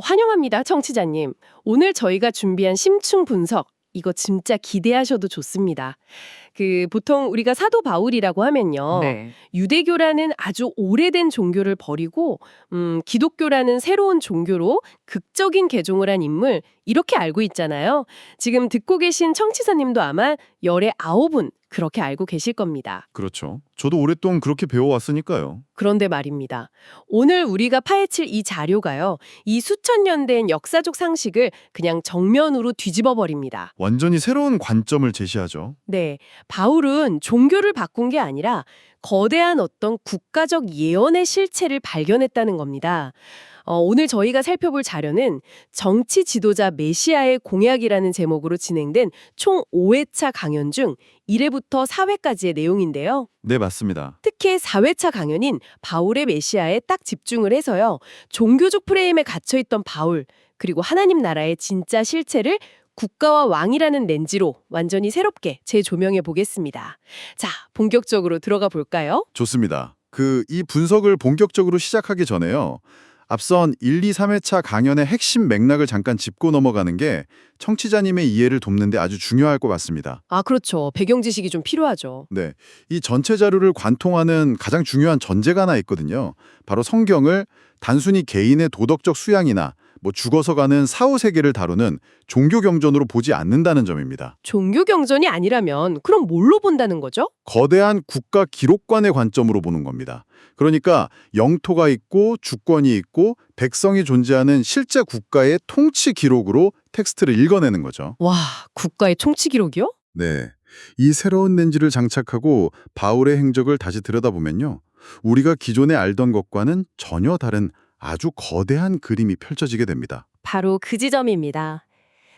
환영합니다, 청취자님. 오늘 저희가 준비한 심층 분석, 이거 진짜 기대하셔도 좋습니다. 보통 우리가 사도 바울이라고 하면요. 네. 유대교라는 아주 오래된 종교를 버리고, 기독교라는 새로운 종교로 극적인 개종을 한 인물, 이렇게 알고 있잖아요. 지금 듣고 계신 청취자님도 아마 열의 9분, 그렇게 알고 계실 겁니다. 그렇죠. 저도 오랫동안 그렇게 배워왔으니까요. 그런데 말입니다. 오늘 우리가 파헤칠 이 자료가요. 이 수천 년 된 역사적 상식을 그냥 정면으로 뒤집어 버립니다. 완전히 새로운 관점을 제시하죠. 네, 바울은 종교를 바꾼 게 아니라 거대한 어떤 국가적 예언의 실체를 발견했다는 겁니다. 오늘 저희가 살펴볼 자료는 정치 지도자 메시아의 공약이라는 제목으로 진행된 총 5회차 강연 중 1회부터 4회까지의 내용인데요. 네, 맞습니다. 특히 4회차 강연인 바울의 메시아에 딱 집중을 해서요. 종교적 프레임에 갇혀있던 바울, 그리고 하나님 나라의 진짜 실체를 국가와 왕이라는 렌즈로 완전히 새롭게 재조명해 보겠습니다. 자, 본격적으로 들어가 볼까요? 좋습니다. 이 분석을 본격적으로 시작하기 전에요. 앞선 1, 2, 3회차 강연의 핵심 맥락을 잠깐 짚고 넘어가는 게 청취자님의 이해를 돕는 데 아주 중요할 것 같습니다. 아, 그렇죠. 배경 지식이 좀 필요하죠. 네, 이 전체 자료를 관통하는 가장 중요한 전제가 하나 있거든요. 바로 성경을 단순히 개인의 도덕적 수양이나 죽어서 가는 사후세계를 다루는 종교 경전으로 보지 않는다는 점입니다. 종교 경전이 아니라면 그럼 뭘로 본다는 거죠? 거대한 국가 기록관의 관점으로 보는 겁니다. 그러니까 영토가 있고 주권이 있고 백성이 존재하는 실제 국가의 통치 기록으로 텍스트를 읽어내는 거죠. 와, 국가의 통치 기록이요? 네, 이 새로운 렌즈를 장착하고 바울의 행적을 다시 들여다보면요. 우리가 기존에 알던 것과는 전혀 다른 아주 거대한 그림이 펼쳐지게 됩니다. 바로 그 지점입니다.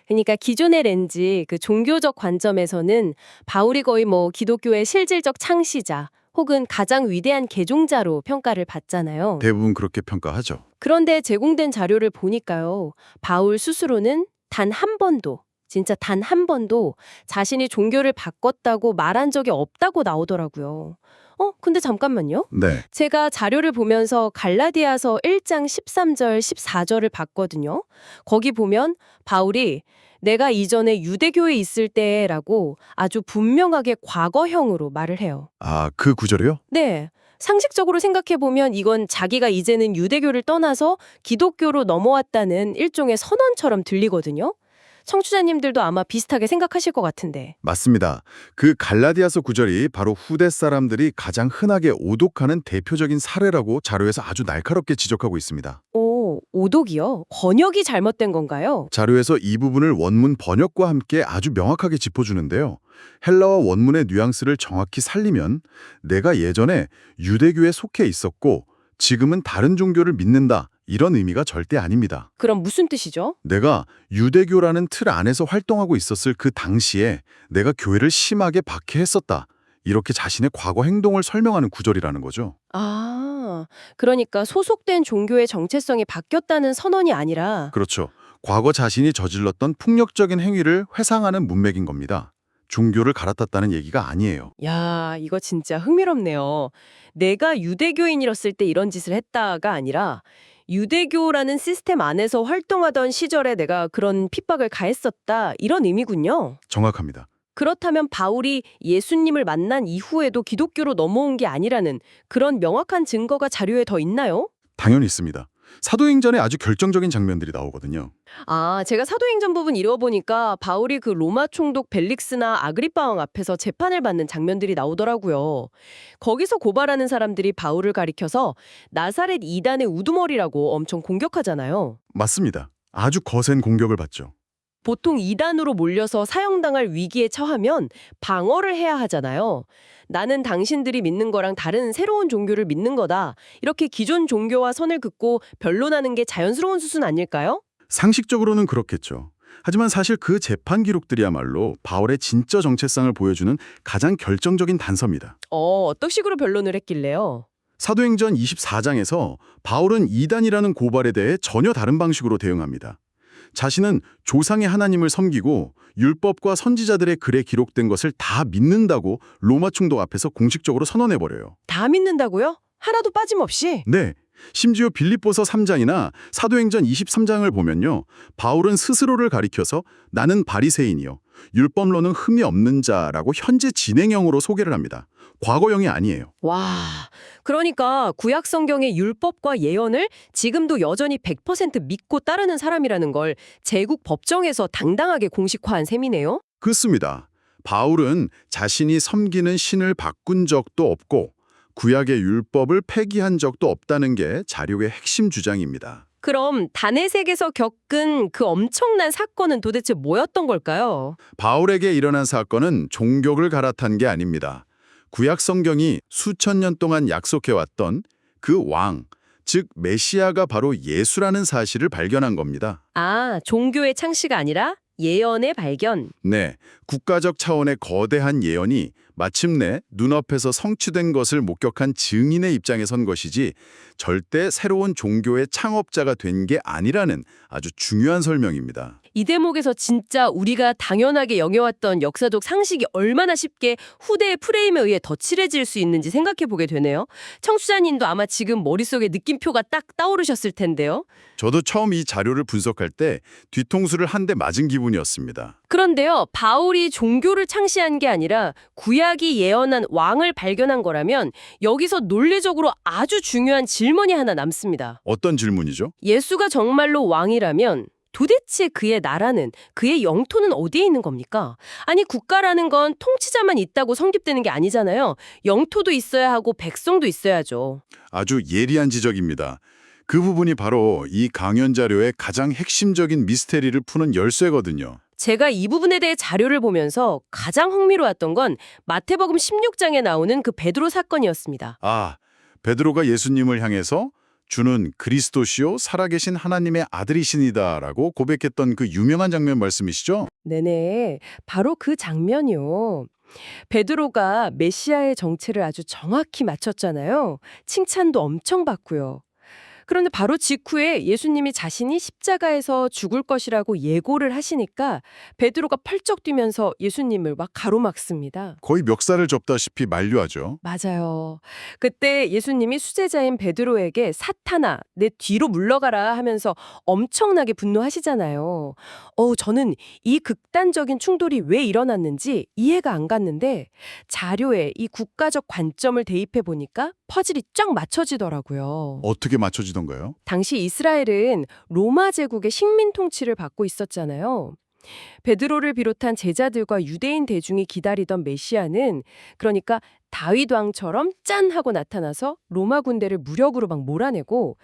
그러니까 기존의 렌즈, 그 종교적 관점에서는 바울이 거의 기독교의 실질적 창시자 혹은 가장 위대한 개종자로 평가를 받잖아요. 대부분 그렇게 평가하죠. 그런데 제공된 자료를 보니까요. 바울 스스로는 단 한 번도, 진짜 단 한 번도 자신이 종교를 바꿨다고 말한 적이 없다고 나오더라고요. 근데 잠깐만요. 네, 제가 자료를 보면서 갈라디아서 1장 13절, 14절을 봤거든요. 거기 보면 바울이 내가 이전에 유대교에 있을 때라고 아주 분명하게 과거형으로 말을 해요. 그 구절이요? 네. 상식적으로 생각해보면 이건 자기가 이제는 유대교를 떠나서 기독교로 넘어왔다는 일종의 선언처럼 들리거든요. 청취자님들도 아마 비슷하게 생각하실 것 같은데. 맞습니다. 그 갈라디아서 구절이 바로 후대 사람들이 가장 흔하게 오독하는 대표적인 사례라고 자료에서 아주 날카롭게 지적하고 있습니다. 오, 오독이요? 번역이 잘못된 건가요? 자료에서 이 부분을 원문 번역과 함께 아주 명확하게 짚어주는데요. 헬라어 원문의 뉘앙스를 정확히 살리면 내가 예전에 유대교에 속해 있었고 지금은 다른 종교를 믿는다. 이런 의미가 절대 아닙니다. 그럼 무슨 뜻이죠? 내가 유대교라는 틀 안에서 활동하고 있었을 그 당시에 내가 교회를 심하게 박해했었다. 이렇게 자신의 과거 행동을 설명하는 구절이라는 거죠. 아, 그러니까 소속된 종교의 정체성이 바뀌었다는 선언이 아니라 그렇죠. 과거 자신이 저질렀던 폭력적인 행위를 회상하는 문맥인 겁니다. 종교를 갈아탔다는 얘기가 아니에요. 야, 이거 진짜 흥미롭네요. 내가 유대교인이었을 때 이런 짓을 했다가 아니라 유대교라는 시스템 안에서 활동하던 시절에 내가 그런 핍박을 가했었다 이런 의미군요. 정확합니다. 그렇다면 바울이 예수님을 만난 이후에도 기독교로 넘어온 게 아니라는 그런 명확한 증거가 자료에 더 있나요? 당연히 있습니다. 사도행전에 아주 결정적인 장면들이 나오거든요. 아, 제가 사도행전 부분 읽어보니까 바울이 그 로마 총독 벨릭스나 아그리빠 왕 앞에서 재판을 받는 장면들이 나오더라고요. 거기서 고발하는 사람들이 바울을 가리켜서 나사렛 이단의 우두머리라고 엄청 공격하잖아요. 맞습니다. 아주 거센 공격을 받죠. 보통 이단으로 몰려서 사형당할 위기에 처하면 방어를 해야 하잖아요. 나는 당신들이 믿는 거랑 다른 새로운 종교를 믿는 거다. 이렇게 기존 종교와 선을 긋고 변론하는 게 자연스러운 수순 아닐까요? 상식적으로는 그렇겠죠. 하지만 사실 그 재판 기록들이야말로 바울의 진짜 정체성을 보여주는 가장 결정적인 단서입니다. 어떤 식으로 변론을 했길래요? 사도행전 24장에서 바울은 이단이라는 고발에 대해 전혀 다른 방식으로 대응합니다. 자신은 조상의 하나님을 섬기고 율법과 선지자들의 글에 기록된 것을 다 믿는다고 로마 총독 앞에서 공식적으로 선언해버려요. 다 믿는다고요? 하나도 빠짐없이? 네, 심지어 빌립보서 3장이나 사도행전 23장을 보면요. 바울은 스스로를 가리켜서 나는 바리새인이요. 율법론은 흠이 없는 자라고 현재 진행형으로 소개를 합니다. 과거형이 아니에요. 와, 그러니까 구약 성경의 율법과 예언을 지금도 여전히 100% 믿고 따르는 사람이라는 걸 제국 법정에서 당당하게 공식화한 셈이네요. 그렇습니다. 바울은 자신이 섬기는 신을 바꾼 적도 없고 구약의 율법을 폐기한 적도 없다는 게 자료의 핵심 주장입니다. 그럼 다네섹에서 겪은 그 엄청난 사건은 도대체 뭐였던 걸까요? 바울에게 일어난 사건은 종교를 갈아탄 게 아닙니다. 구약 성경이 수천 년 동안 약속해왔던 그 왕, 즉 메시아가 바로 예수라는 사실을 발견한 겁니다. 아, 종교의 창시가 아니라 예언의 발견. 네, 국가적 차원의 거대한 예언이 마침내 눈앞에서 성취된 것을 목격한 증인의 입장에 선 것이지 절대 새로운 종교의 창업자가 된 게 아니라는 아주 중요한 설명입니다. 이 대목에서 진짜 우리가 당연하게 영해왔던 역사적 상식이 얼마나 쉽게 후대의 프레임에 의해 덧칠해질 수 있는지 생각해 보게 되네요. 청취자님도 아마 지금 머릿속에 느낌표가 딱 떠오르셨을 텐데요. 저도 처음 이 자료를 분석할 때 뒤통수를 한 대 맞은 기분이었습니다. 그런데요, 바울이 종교를 창시한 게 아니라 구약이 예언한 왕을 발견한 거라면 여기서 논리적으로 아주 중요한 질문이 하나 남습니다. 어떤 질문이죠? 예수가 정말로 왕이라면 도대체 그의 나라는, 그의 영토는 어디에 있는 겁니까? 아니, 국가라는 건 통치자만 있다고 성립되는 게 아니잖아요. 영토도 있어야 하고 백성도 있어야죠. 아주 예리한 지적입니다. 그 부분이 바로 이 강연 자료의 가장 핵심적인 미스테리를 푸는 열쇠거든요. 제가 이 부분에 대해 자료를 보면서 가장 흥미로웠던 건 마태복음 16장에 나오는 그 베드로 사건이었습니다. 아, 베드로가 예수님을 향해서 주는 그리스도시요 살아계신 하나님의 아들이시니다라고 고백했던 그 유명한 장면 말씀이시죠? 네네, 바로 그 장면이요. 베드로가 메시아의 정체를 아주 정확히 맞췄잖아요. 칭찬도 엄청 받고요. 그런데 바로 직후에 예수님이 자신이 십자가에서 죽을 것이라고 예고를 하시니까 베드로가 펄쩍 뛰면서 예수님을 막 가로막습니다. 거의 멱살을 접다시피 만류하죠. 맞아요. 그때 예수님이 수제자인 베드로에게 사탄아, 내 뒤로 물러가라 하면서 엄청나게 분노하시잖아요. 저는 이 극단적인 충돌이 왜 일어났는지 이해가 안 갔는데 자료에 이 국가적 관점을 대입해 보니까 퍼즐이 쫙 맞춰지더라고요. 어떻게 맞춰지던가요? 당시 이스라엘은 로마 제국의 식민 통치를 받고 있었잖아요. 베드로를 비롯한 제자들과 유대인 대중이 기다리던 메시아는 그러니까 다윗 왕처럼 짠 하고 나타나서 로마 군대를 무력으로 막 몰아내고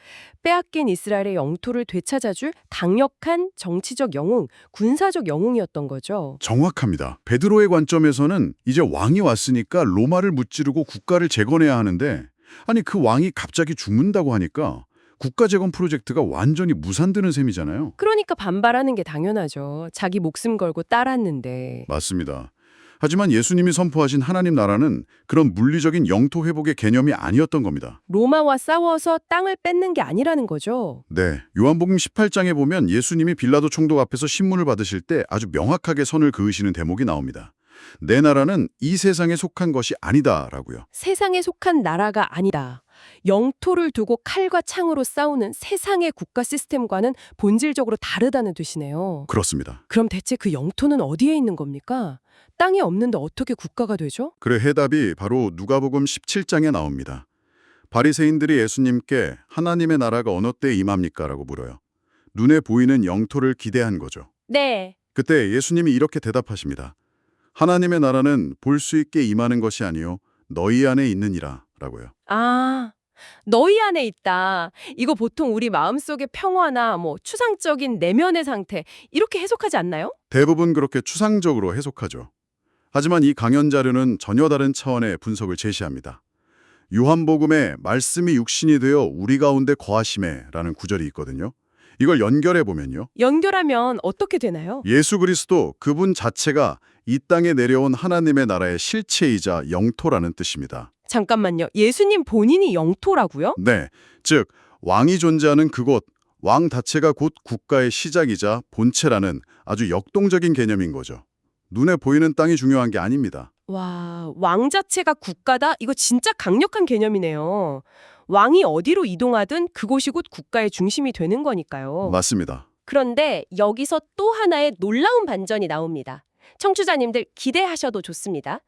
빼앗긴 이스라엘의 영토를 되찾아줄 강력한 정치적 영웅, 군사적 영웅이었던 거죠. 정확합니다. 베드로의 관점에서는 이제 왕이 왔으니까 로마를 무찌르고 국가를 재건해야 하는데 아니 그 왕이 갑자기 죽는다고 하니까 국가 재건 프로젝트가 완전히 무산되는 셈이잖아요. 그러니까 반발하는 게 당연하죠. 자기 목숨 걸고 따랐는데. 맞습니다. 하지만 예수님이 선포하신 하나님 나라는 그런 물리적인 영토 회복의 개념이 아니었던 겁니다. 로마와 싸워서 땅을 뺏는 게 아니라는 거죠. 네, 요한복음 18장에 보면 예수님이 빌라도 총독 앞에서 신문을 받으실 때 아주 명확하게 선을 그으시는 대목이 나옵니다. 내 나라는 이 세상에 속한 것이 아니다라고요. 세상에 속한 나라가 아니다. 영토를 두고 칼과 창으로 싸우는 세상의 국가 시스템과는 본질적으로 다르다는 뜻이네요. 그렇습니다. 그럼 대체 그 영토는 어디에 있는 겁니까? 땅이 없는데 어떻게 국가가 되죠? 그의 해답이 바로 누가복음 17장에 나옵니다. 바리새인들이 예수님께 하나님의 나라가 어느 때 임합니까? 라고 물어요. 눈에 보이는 영토를 기대한 거죠. 네. 그때 예수님이 이렇게 대답하십니다. 하나님의 나라는 볼 수 있게 임하는 것이 아니요 너희 안에 있느니라 라고요. 아, 너희 안에 있다. 이거 보통 우리 마음속의 평화나 추상적인 내면의 상태 이렇게 해석하지 않나요? 대부분 그렇게 추상적으로 해석하죠. 하지만 이 강연 자료는 전혀 다른 차원의 분석을 제시합니다. 요한복음에 말씀이 육신이 되어 우리 가운데 거하심에라는 구절이 있거든요. 이걸 연결해 보면요. 연결하면 어떻게 되나요? 예수 그리스도 그분 자체가 이 땅에 내려온 하나님의 나라의 실체이자 영토라는 뜻입니다. 잠깐만요. 예수님 본인이 영토라고요? 네, 즉 왕이 존재하는 그곳, 왕 자체가 곧 국가의 시작이자 본체라는 아주 역동적인 개념인 거죠. 눈에 보이는 땅이 중요한 게 아닙니다. 와, 왕 자체가 국가다? 이거 진짜 강력한 개념이네요. 왕이 어디로 이동하든 그곳이 곧 국가의 중심이 되는 거니까요. 맞습니다. 그런데 여기서 또 하나의 놀라운 반전이 나옵니다. 청취자님들 기대하셔도 좋습니다.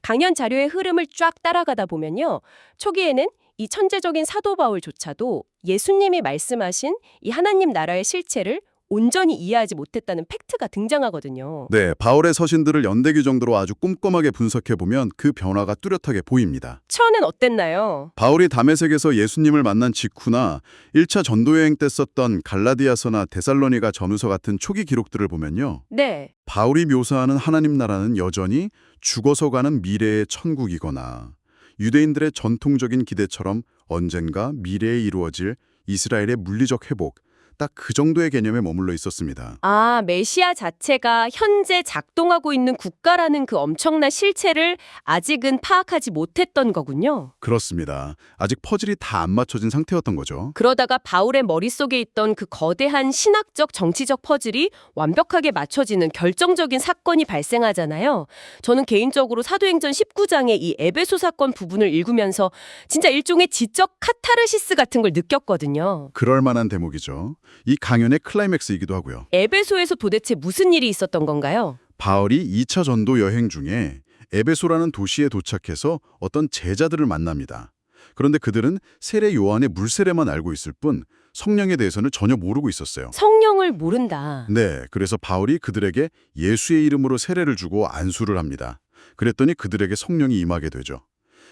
강연 자료의 흐름을 쫙 따라가다 보면요. 초기에는 이 천재적인 사도 바울조차도 예수님이 말씀하신 이 하나님 나라의 실체를 온전히 이해하지 못했다는 팩트가 등장하거든요. 네, 바울의 서신들을 연대기 정도로 아주 꼼꼼하게 분석해보면 그 변화가 뚜렷하게 보입니다. 처음엔 어땠나요? 바울이 다메섹에서 예수님을 만난 직후나 1차 전도여행 때 썼던 갈라디아서나 데살로니가 전후서 같은 초기 기록들을 보면요. 네. 바울이 묘사하는 하나님 나라는 여전히 죽어서 가는 미래의 천국이거나 유대인들의 전통적인 기대처럼 언젠가 미래에 이루어질 이스라엘의 물리적 회복, 딱 그 정도의 개념에 머물러 있었습니다. 아, 메시아 자체가 현재 작동하고 있는 국가라는 그 엄청난 실체를 아직은 파악하지 못했던 거군요. 그렇습니다. 아직 퍼즐이 다 안 맞춰진 상태였던 거죠. 그러다가 바울의 머릿속에 있던 그 거대한 신학적 정치적 퍼즐이 완벽하게 맞춰지는 결정적인 사건이 발생하잖아요. 저는 개인적으로 사도행전 19장의 이 에베소 사건 부분을 읽으면서 진짜 일종의 지적 카타르시스 같은 걸 느꼈거든요. 그럴 만한 대목이죠. 이 강연의 클라이맥스이기도 하고요. 에베소에서 도대체 무슨 일이 있었던 건가요? 바울이 2차 전도 여행 중에 에베소라는 도시에 도착해서 어떤 제자들을 만납니다. 그런데 그들은 세례 요한의 물세례만 알고 있을 뿐 성령에 대해서는 전혀 모르고 있었어요. 성령을 모른다. 네, 그래서 바울이 그들에게 예수의 이름으로 세례를 주고 안수를 합니다. 그랬더니 그들에게 성령이 임하게 되죠.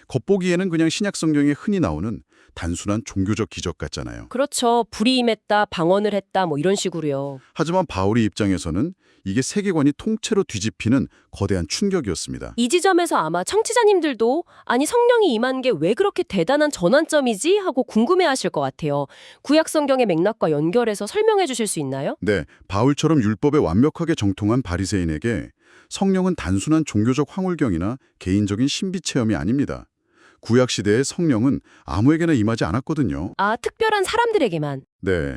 겉보기에는 그냥 신약 성경에 흔히 나오는 단순한 종교적 기적 같잖아요. 그렇죠. 불이 임했다, 방언을 했다, 뭐 이런 식으로요. 하지만 바울이 입장에서는 이게 세계관이 통째로 뒤집히는 거대한 충격이었습니다. 이 지점에서 아마 청취자님들도 아니 성령이 임한 게 왜 그렇게 대단한 전환점이지? 하고 궁금해하실 것 같아요. 구약 성경의 맥락과 연결해서 설명해 주실 수 있나요? 네, 바울처럼 율법에 완벽하게 정통한 바리새인에게 성령은 단순한 종교적 황홀경이나 개인적인 신비 체험이 아닙니다. 구약 시대의 성령은 아무에게나 임하지 않았거든요. 아, 특별한 사람들에게만. 네,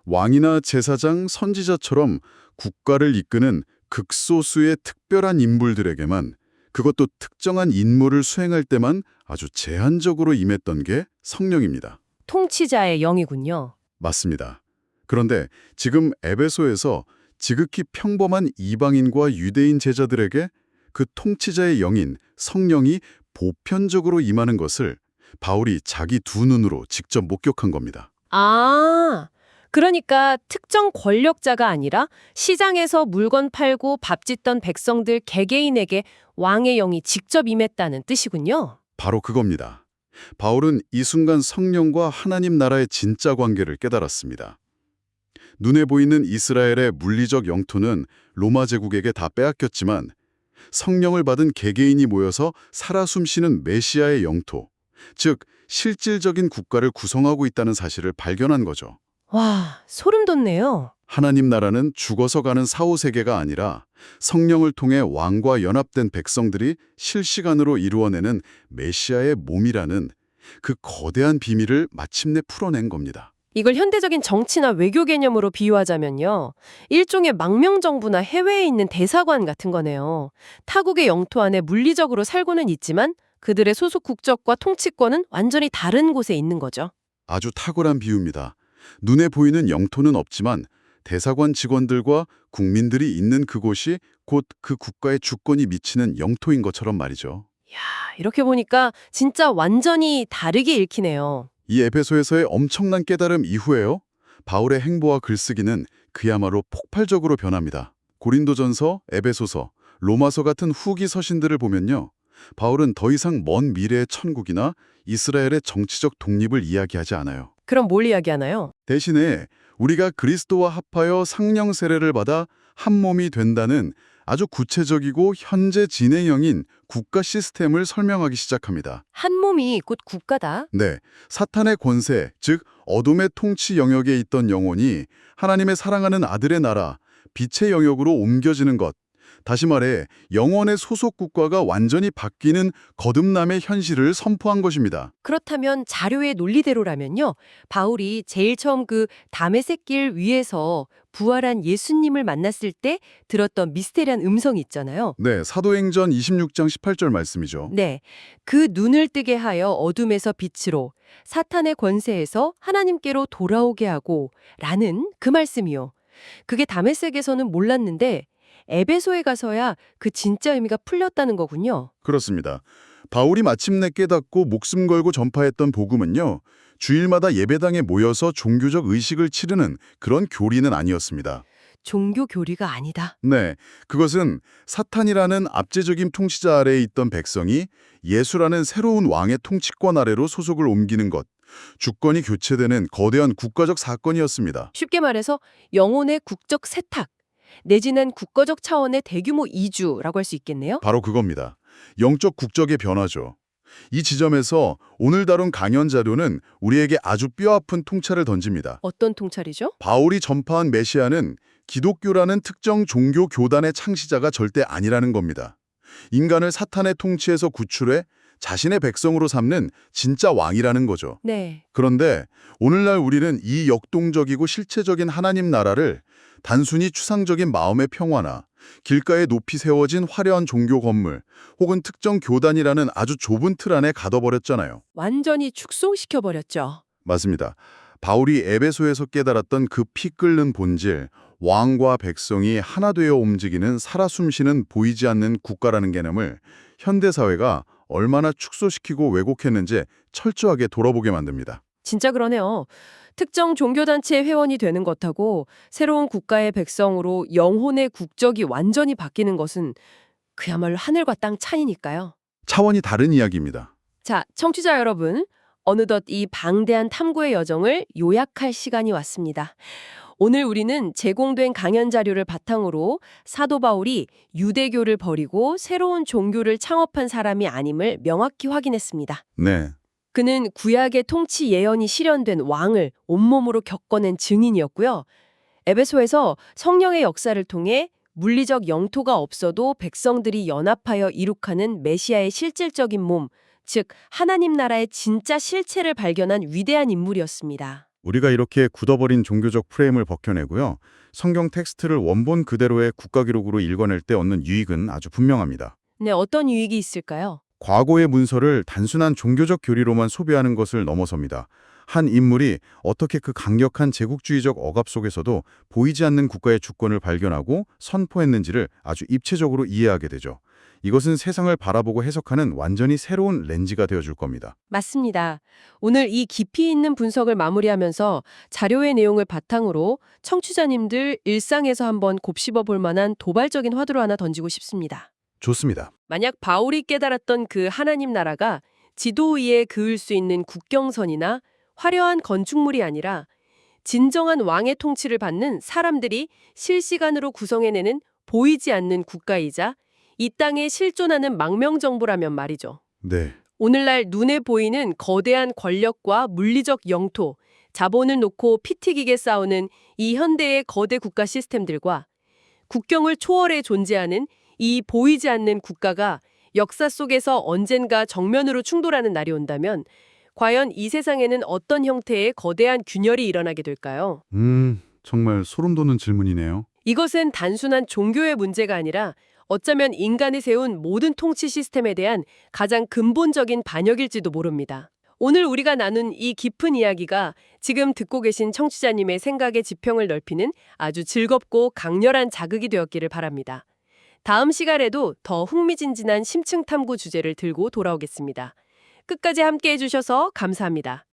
왕이나 제사장, 선지자처럼 국가를 이끄는 극소수의 특별한 인물들에게만, 그것도 특정한 임무를 수행할 때만 아주 제한적으로 임했던 게 성령입니다. 통치자의 영이군요. 맞습니다. 그런데 지금 에베소에서 지극히 평범한 이방인과 유대인 제자들에게 그 통치자의 영인 성령이 보편적으로 임하는 것을 바울이 자기 두 눈으로 직접 목격한 겁니다. 아, 그러니까 특정 권력자가 아니라 시장에서 물건 팔고 밥 짓던 백성들 개개인에게 왕의 영이 직접 임했다는 뜻이군요. 바로 그겁니다. 바울은 이 순간 성령과 하나님 나라의 진짜 관계를 깨달았습니다. 눈에 보이는 이스라엘의 물리적 영토는 로마 제국에게 다 빼앗겼지만 성령을 받은 개개인이 모여서 살아 숨쉬는 메시아의 영토, 즉 실질적인 국가를 구성하고 있다는 사실을 발견한 거죠. 와, 소름 돋네요. 하나님 나라는 죽어서 가는 사후세계가 아니라 성령을 통해 왕과 연합된 백성들이 실시간으로 이루어내는 메시아의 몸이라는 그 거대한 비밀을 마침내 풀어낸 겁니다. 이걸 현대적인 정치나 외교 개념으로 비유하자면요. 일종의 망명정부나 해외에 있는 대사관 같은 거네요. 타국의 영토 안에 물리적으로 살고는 있지만 그들의 소속 국적과 통치권은 완전히 다른 곳에 있는 거죠. 아주 탁월한 비유입니다. 눈에 보이는 영토는 없지만 대사관 직원들과 국민들이 있는 그곳이 곧 그 국가의 주권이 미치는 영토인 것처럼 말이죠. 이렇게 보니까 진짜 완전히 다르게 읽히네요. 이 에베소에서의 엄청난 깨달음 이후에요. 바울의 행보와 글쓰기는 그야말로 폭발적으로 변합니다. 고린도전서, 에베소서, 로마서 같은 후기 서신들을 보면요. 바울은 더 이상 먼 미래의 천국이나 이스라엘의 정치적 독립을 이야기하지 않아요. 그럼 뭘 이야기하나요? 대신에 우리가 그리스도와 합하여 상령 세례를 받아 한 몸이 된다는 아주 구체적이고 현재 진행형인 국가 시스템을 설명하기 시작합니다. 한 몸이 곧 국가다. 네, 사탄의 권세, 즉 어둠의 통치 영역에 있던 영혼이 하나님의 사랑하는 아들의 나라, 빛의 영역으로 옮겨지는 것, 다시 말해 영원의 소속 국가가 완전히 바뀌는 거듭남의 현실을 선포한 것입니다. 그렇다면 자료의 논리대로라면요. 바울이 제일 처음 그 다메섹 길 위에서 부활한 예수님을 만났을 때 들었던 미스테리한 음성이 있잖아요. 네, 사도행전 26장 18절 말씀이죠. 네. 그 눈을 뜨게 하여 어둠에서 빛으로 사탄의 권세에서 하나님께로 돌아오게 하고 라는 그 말씀이요. 그게 다메섹에서는 몰랐는데 에베소에 가서야 그 진짜 의미가 풀렸다는 거군요. 그렇습니다. 바울이 마침내 깨닫고 목숨 걸고 전파했던 복음은요. 주일마다 예배당에 모여서 종교적 의식을 치르는 그런 교리는 아니었습니다. 종교 교리가 아니다. 네, 그것은 사탄이라는 압제적인 통치자 아래에 있던 백성이 예수라는 새로운 왕의 통치권 아래로 소속을 옮기는 것, 주권이 교체되는 거대한 국가적 사건이었습니다. 쉽게 말해서 영혼의 국적 세탁, 내지는 국가적 차원의 대규모 이주라고 할 수 있겠네요. 바로 그겁니다. 영적 국적의 변화죠. 이 지점에서 오늘 다룬 강연 자료는 우리에게 아주 뼈아픈 통찰을 던집니다. 어떤 통찰이죠? 바울이 전파한 메시아는 기독교라는 특정 종교 교단의 창시자가 절대 아니라는 겁니다. 인간을 사탄의 통치에서 구출해 자신의 백성으로 삼는 진짜 왕이라는 거죠. 네. 그런데 오늘날 우리는 이 역동적이고 실체적인 하나님 나라를 단순히 추상적인 마음의 평화나 길가에 높이 세워진 화려한 종교 건물 혹은 특정 교단이라는 아주 좁은 틀 안에 가둬버렸잖아요. 완전히 축소시켜버렸죠. 맞습니다. 바울이 에베소에서 깨달았던 그 피 끓는 본질, 왕과 백성이 하나 되어 움직이는 살아 숨쉬는 보이지 않는 국가라는 개념을 현대사회가 얼마나 축소시키고 왜곡했는지 철저하게 돌아보게 만듭니다. 진짜 그러네요. 특정 종교단체의 회원이 되는 것하고 새로운 국가의 백성으로 영혼의 국적이 완전히 바뀌는 것은 그야말로 하늘과 땅 차이니까요. 차원이 다른 이야기입니다. 자, 청취자 여러분, 어느덧 이 방대한 탐구의 여정을 요약할 시간이 왔습니다. 오늘 우리는 제공된 강연 자료를 바탕으로 사도 바울이 유대교를 버리고 새로운 종교를 창업한 사람이 아님을 명확히 확인했습니다. 네, 그는 구약의 통치 예언이 실현된 왕을 온몸으로 겪어낸 증인이었고요. 에베소에서 성령의 역사를 통해 물리적 영토가 없어도 백성들이 연합하여 이룩하는 메시아의 실질적인 몸, 즉 하나님 나라의 진짜 실체를 발견한 위대한 인물이었습니다. 우리가 이렇게 굳어버린 종교적 프레임을 벗겨내고요. 성경 텍스트를 원본 그대로의 국가 기록으로 읽어낼 때 얻는 유익은 아주 분명합니다. 네, 어떤 유익이 있을까요? 과거의 문서를 단순한 종교적 교리로만 소비하는 것을 넘어섭니다. 한 인물이 어떻게 그 강력한 제국주의적 억압 속에서도 보이지 않는 국가의 주권을 발견하고 선포했는지를 아주 입체적으로 이해하게 되죠. 이것은 세상을 바라보고 해석하는 완전히 새로운 렌즈가 되어줄 겁니다. 맞습니다. 오늘 이 깊이 있는 분석을 마무리하면서 자료의 내용을 바탕으로 청취자님들 일상에서 한번 곱씹어 볼 만한 도발적인 화두를 하나 던지고 싶습니다. 좋습니다. 만약 바울이 깨달았던 그 하나님 나라가 지도 위에 그을 수 있는 국경선이나 화려한 건축물이 아니라 진정한 왕의 통치를 받는 사람들이 실시간으로 구성해내는 보이지 않는 국가이자 이 땅에 실존하는 망명정부라면 말이죠. 네, 오늘날 눈에 보이는 거대한 권력과 물리적 영토, 자본을 놓고 피 튀기게 싸우는 이 현대의 거대 국가 시스템들과 국경을 초월해 존재하는 이 보이지 않는 국가가 역사 속에서 언젠가 정면으로 충돌하는 날이 온다면 과연 이 세상에는 어떤 형태의 거대한 균열이 일어나게 될까요? 정말 소름 돋는 질문이네요. 이것은 단순한 종교의 문제가 아니라 어쩌면 인간이 세운 모든 통치 시스템에 대한 가장 근본적인 반역일지도 모릅니다. 오늘 우리가 나눈 이 깊은 이야기가 지금 듣고 계신 청취자님의 생각의 지평을 넓히는 아주 즐겁고 강렬한 자극이 되었기를 바랍니다. 다음 시간에도 더 흥미진진한 심층 탐구 주제를 들고 돌아오겠습니다. 끝까지 함께 해주셔서 감사합니다.